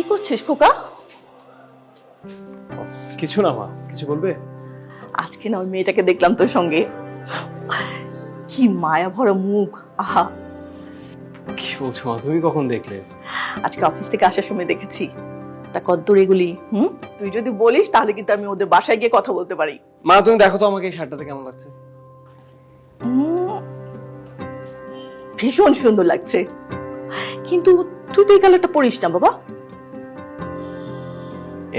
করছিস খোকা? কিছু না মা, কিছু বলবে? আজকে না ওই মেয়েটাকে দেখলাম তোর সঙ্গে, কি মায়া ভরা মুখ, আহা। কি বলছো মা, তুমি কখন দেখলে? আজকে অফিস থেকে আসার সময় দেখেছি। তা কদ্দূর এগুলি? তুই যদি বলিস তাহলে কিন্তু আমি ওদের বাসায় গিয়ে কথা বলতে পারি। মা তুমি দেখো তো আমাকে এই শার্টটাতে কেমন লাগছে। ভীষণ সুন্দর লাগছে, কিন্তু তুই তো এই কালারটা পরিস না বাবা।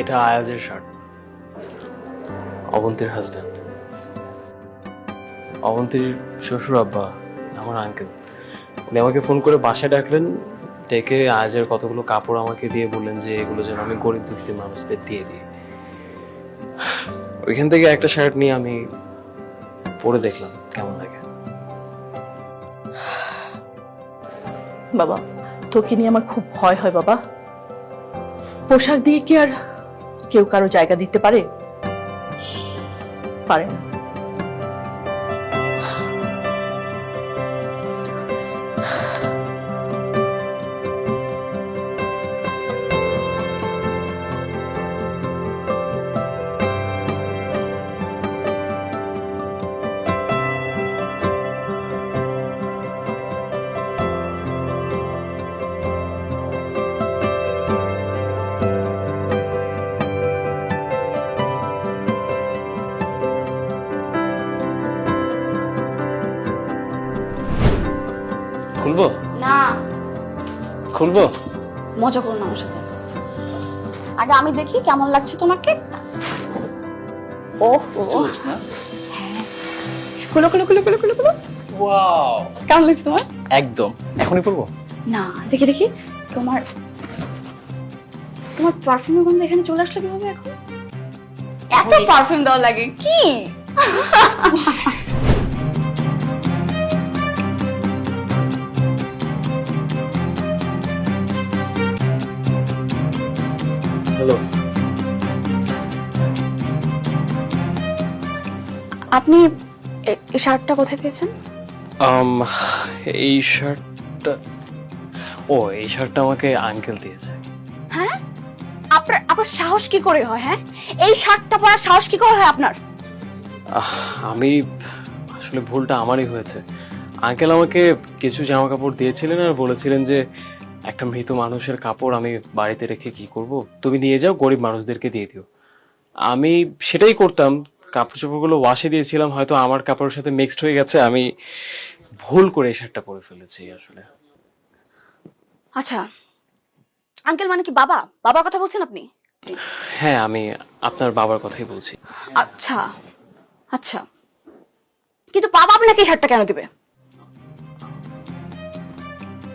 এটা আয়াজের শার্ট, অবন্তীর হাজবেন্ড, অবন্তীর শ্বশুর আব্বা, আমার আঙ্কেল। উনি আমাকে ফোন করে বাসায় ডাকলেন, ডেকে আয়াজের কতগুলো কাপড় আমাকে দিয়ে বললেন যে এগুলো যেন আমি গরিব দুঃখী মানুষদের দিয়ে দিই। ওইখান থেকে একটা শার্ট নিয়ে আমি পরে দেখলাম কেমন লাগে। বাবা তোকে নিয়ে আমার খুব ভয় হয় বাবা। পোশাক দিয়ে কি আর কেউ কারো জায়গা দিতে পারে? পারে না। খুলবো না, খুলবো? মজা করো না আমার সাথে। আগে আমি দেখি কেমন লাগছে তোমাকে। ওহ হ্যাঁ, খুলো খুলো খুলো খুলো খুলো খুলো। ওয়াও, কেমন লাগছে তোমার? একদম। এখনই পরবো? না, দেখি দেখি তোমার তোমার পারফিউমের গন্ধ এখানে চলে আসলো কিভাবে এখন? এত পারফিউম দেওয়া লাগে কি? হ্যালো। আপনি এই শার্টটা কোথায় পেয়েছেন? এই শার্টটা, ও এই শার্টটা আমাকে আঙ্কেল দিয়েছে। হ্যাঁ, আপনার আপনার সাহস কি করে হয়? হ্যাঁ, এই শার্টটা পরার সাহস কি করে হয় আপনার? আমি আসলে ভুলটা আমারই হয়েছে। আঙ্কেল আমাকে কিছু জামা কাপড় দিয়েছিলেন আর বলেছিলেন যে একটা মৃত মানুষের কাপড় আমি বাড়িতে রেখে কি করব, তুমি নিয়ে যাও, গরিব মানুষদেরকে দিয়ে দিও। আমি সেটাই করতাম, কাপড় চোপড়গুলো ওয়াশে দিয়েছিলাম, হয়তো আমার কাপড়ের সাথে মিক্সড হয়ে গেছে, আমি ভুল করে এই শার্টটা পরে ফেলেছি আসলে। আচ্ছা, আঙ্কেল মানে কি বাবা? বাবার কথা বলছেন আপনি? হ্যাঁ, আমি আপনার বাবার কথাই বলছি। আচ্ছা আচ্ছা, কিন্তু বাবা আপনাকে এই শার্টটা কেন দিবে?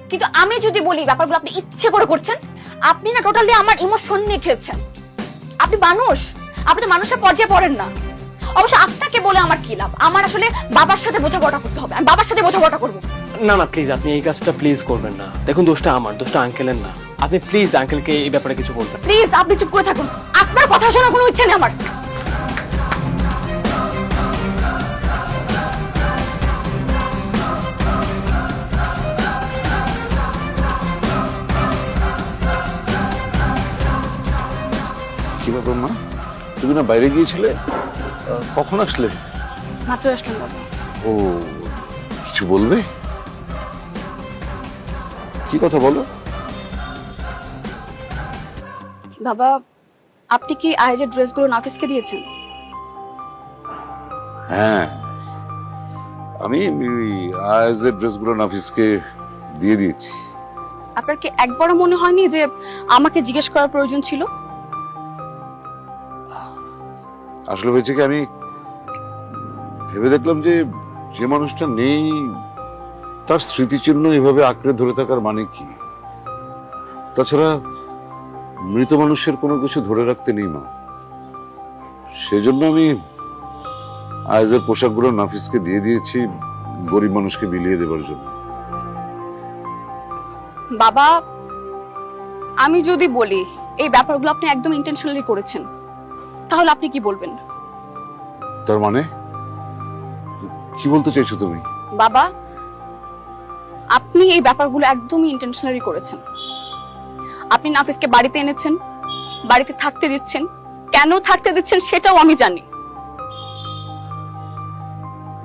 কিন্তু আমি যদি বলি ব্যাপারগুলো আপনি ইচ্ছে করে করছেন, আপনি না টোটালি আমার ইমোশন নিয়ে খেলছেন। আপনি মানুষ, আপনি তো মানুষের পর্যায়ে পড়েন না। অবশ্য আপনাকে বলে আমার কি লাভ? আমার আসলে বাবার সাথে বোঝাপড়া করতে হবে, আমি বাবার সাথে বোঝাপড়া করবো। না না প্লিজ, আপনি এই কাজটা প্লিজ করবেন না। দেখুন দোষটা আমার, দোষটা আঙ্কেলের না। আপনি প্লিজ আঙ্কেলকে এই ব্যাপারে কিছু বলবেন। প্লিজ আপনি চুপ করে থাকুন, আপনার কথা শোনার কোনো ইচ্ছে নেই আমার। কি ব্যাপার মা, তুমি না বাইরে গিয়েছিলে? কখন আসলে? মাত্র আসলাম বাবা। ও, কিছু বলবে? কি কথা বলো? বাবা, আপনি কি আয়েজের ড্রেসগুলো নাফিসকে দিয়েছেন? হ্যাঁ, আমি আয়াজের ড্রেসগুলো নাফিসকে দিয়ে দিয়েছি। আপনার কি একবারও মনে হয়নি যে আমাকে জিজ্ঞেস করার প্রয়োজন ছিল? আসলে হয়েছে কি, আমি ভেবে দেখলাম যে যে মানুষটা নেই তার স্মৃতিচিহ্ন এভাবে আঁকড়ে ধরে থাকার মানে কি? তাছাড়া মৃত মানুষের কোনো কিছু ধরে রাখতে নেই মা। সেজন্য আমি আয়াজের পোশাকগুলো নাফিসকে দিয়ে দিয়েছি, গরিব মানুষকে বিলিয়ে দেবার জন্য। বাবা, আমি যদি বলি এই ব্যাপারগুলো আপনি একদম ইন্টেনশনালি করেছেন, তাহলে আপনি কি বলবেন? তার মানে কি বলতে চাইছো তুমি? বাবা, আপনি এই ব্যাপারগুলো একদমই ইন্টেনশনালি করেছেন। আপনি নাফিসকে বাড়িতে এনেছেন, বাড়িতে থাকতে দিচ্ছেন, কেন থাকতে দিচ্ছেন সেটাও আমি জানি।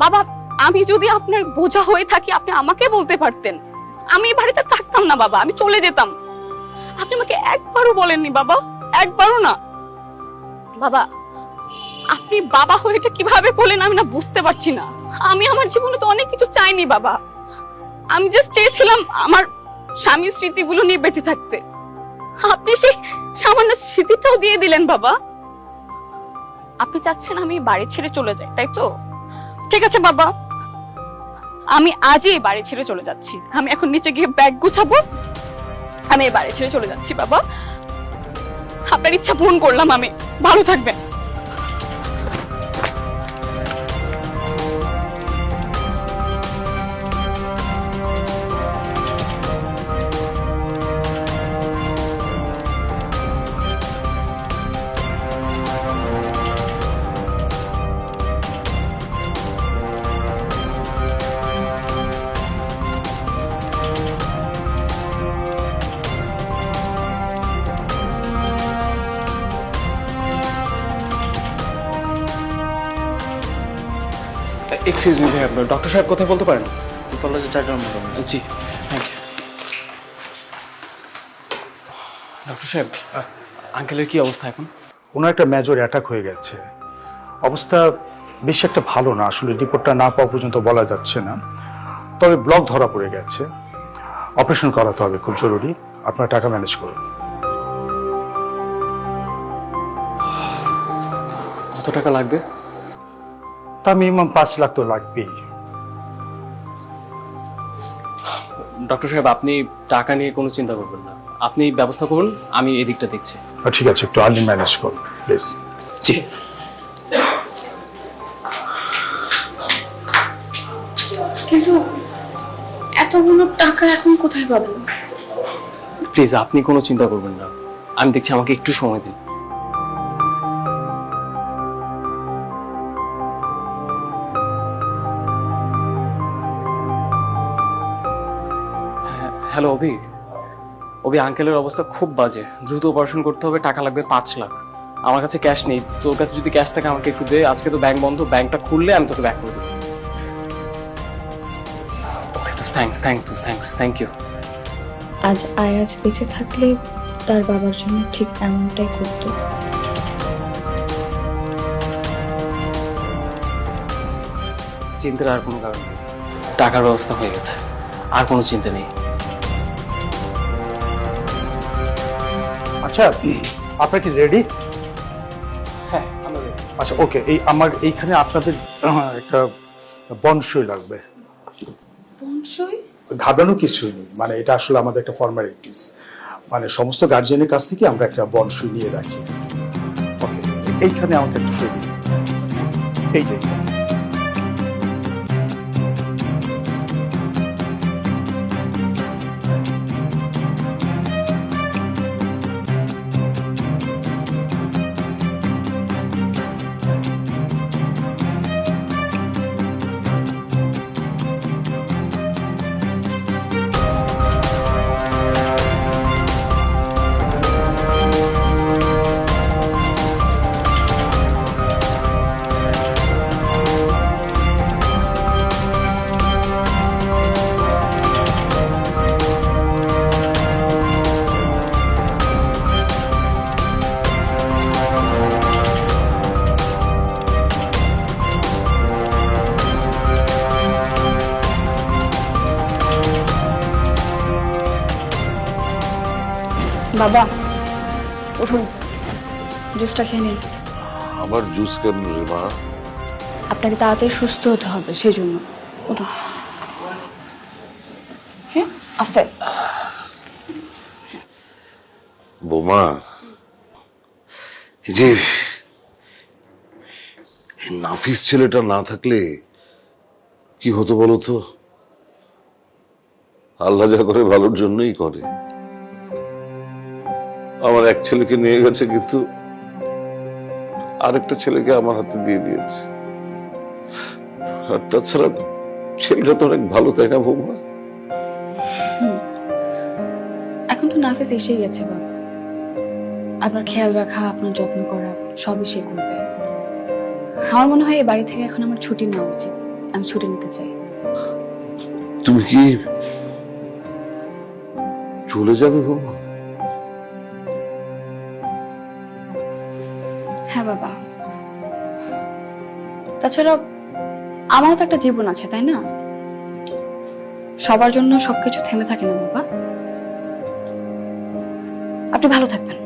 বাবা, আমি যদি আপনার বোঝা হয়ে থাকি আপনি আমাকে বলতে পারতেন, আমি এই বাড়িতে থাকতাম না বাবা, আমি চলে যেতাম। আপনি আমাকে একবারও বলেননি বাবা, একবারও না। বাবা, আপনি বাবা হয়ে এটা কিভাবে করলেন আমি না বুঝতে পারছি না। আমি আমার জীবনে তো অনেক কিছু চাইনি বাবা, আমি জাস্ট চেয়েছিলাম আমার স্বামীর স্মৃতিগুলো নিয়ে বেঁচে থাকতে। আপনি সেই সামান্য স্মৃতিটাও দিয়ে দিলেন বাবা। আপনি চাচ্ছেন আমি বাড়ি ছেড়ে চলে যাই, তাই তো? ঠিক আছে বাবা, আমি আজই এই বাড়ি ছেড়ে চলে যাচ্ছি। আমি এখন নিচে গিয়ে ব্যাগ গুছাবো, আমি এই বাড়ি ছেড়ে চলে যাচ্ছি বাবা। আপনার ইচ্ছা পূরণ করলাম আমি, ভালো থাকবেন। এক্সকিউজ মি ভাই, আপনার ডক্টর সাহেব কোথায় বলতে পারেন? কলেজে 4 নম্বর রুমে। জি, থ্যাংক ইউ। ডক্টর সাহেব, আঙ্কেলের কি অবস্থা এখন? ওনার একটা মেজর অ্যাটাক হয়ে গেছে, অবস্থা বেশি একটা ভালো না। আসলে রিপোর্টটা না পাওয়া পর্যন্ত বলা যাচ্ছে না, তবে ব্লক ধরা পড়ে গেছে, অপারেশন করাতে হবে, খুব জরুরি। আপনার টাকা ম্যানেজ করুন। কত টাকা লাগবে? তা মিনিমাম 5 লাখ তো লাগবেই। ডক্টর সাহেব, আপনি টাকা নিয়ে কোনো চিন্তা করবেন না, আপনি ব্যবস্থা করুন, আমি এদিকটা দেখছি। ঠিক আছে, একটু আর্লি ম্যানেজ করুন প্লিজ। জি। কিন্তু এতগুলো টাকা এখন কোথায় পাবো? প্লিজ আপনি কোনো চিন্তা করবেন না, আমি দেখছি, আমাকে একটু সময় দিন। হ্যালো অভি, অভি আঙ্কেলের অবস্থা খুব বাজে, দ্রুত অপারেশন করতে হবে, টাকা লাগবে 5 লাখ। আমার কাছে ক্যাশ নেই, তোর কাছে যদি ক্যাশ থাকে আমাকে একটু দে, আজকে তো ব্যাংক বন্ধ, ব্যাংকটা খুললে আমি তোকে ব্যাক করে দেবো। ওকে দোস্ত, থ্যাংক ইউ। আজ আয়াজ বেঁচে থাকলে তার বাবার জন্য ঠিক এমনটাই করতো। চিন্তার আর কোনো কারণ নেই, টাকার ব্যবস্থা হয়ে গেছে, আর কোনো চিন্তা নেই। আচ্ছা, আপনার কি রেডি? হ্যাঁ, আমরা ready। আচ্ছা ওকে, এই আমার এইখানে আপনাদের একটা বন্ডসই লাগবে। বনসই? ঘাবড়ানোর কিছুই নেই, মানে এটা আসলে আমাদের একটা ফর্মালিটিস, মানে সমস্ত গার্জিয়ানের কাছ থেকে আমরা একটা বন্ডসই নিয়ে রাখি। ওকে, এইখানে আমাকে একটু সই দিন। এই যে বাবা উঠুন, জুসটা খেয়ে নিন। আবার জুস কেন রে মা? আপনাকে তাড়াতাড়ি সুস্থ হতে হবে, সেই জন্য উঠুন। হ্যাঁ, আস্তে। বোমা, এই যে এই নাফিস ছেলেটা না থাকলে কি হতো বলো তো? আল্লাহ যা করে ভালোর জন্যই করে। আমার এক ছেলেকে নিয়ে গেছে, কিন্তু আরেকটা ছেলেকে আমার হাতে দিয়ে দিয়েছে। আর তাছাড়া ছেলেটা তো অনেক ভালো, তাই না বৌমা? এখন তো নাফিস এসেই গেছে বাবা, আপনার খেয়াল রাখা, আপনার যত্ন করা সবই সে করবে। আমার মনে হয় এই বাড়ি থেকে এখন আমার ছুটি নেওয়া উচিত, আমি ছুটি নিতে চাই। তুমি কি চলে যাবে বাবা? হ্যাঁ বাবা, তাছাড়া আমারও তো একটা জীবন আছে, তাই না? সবার জন্য সবকিছু থেমে থাকে না বাবা। আপনি ভালো থাকবেন।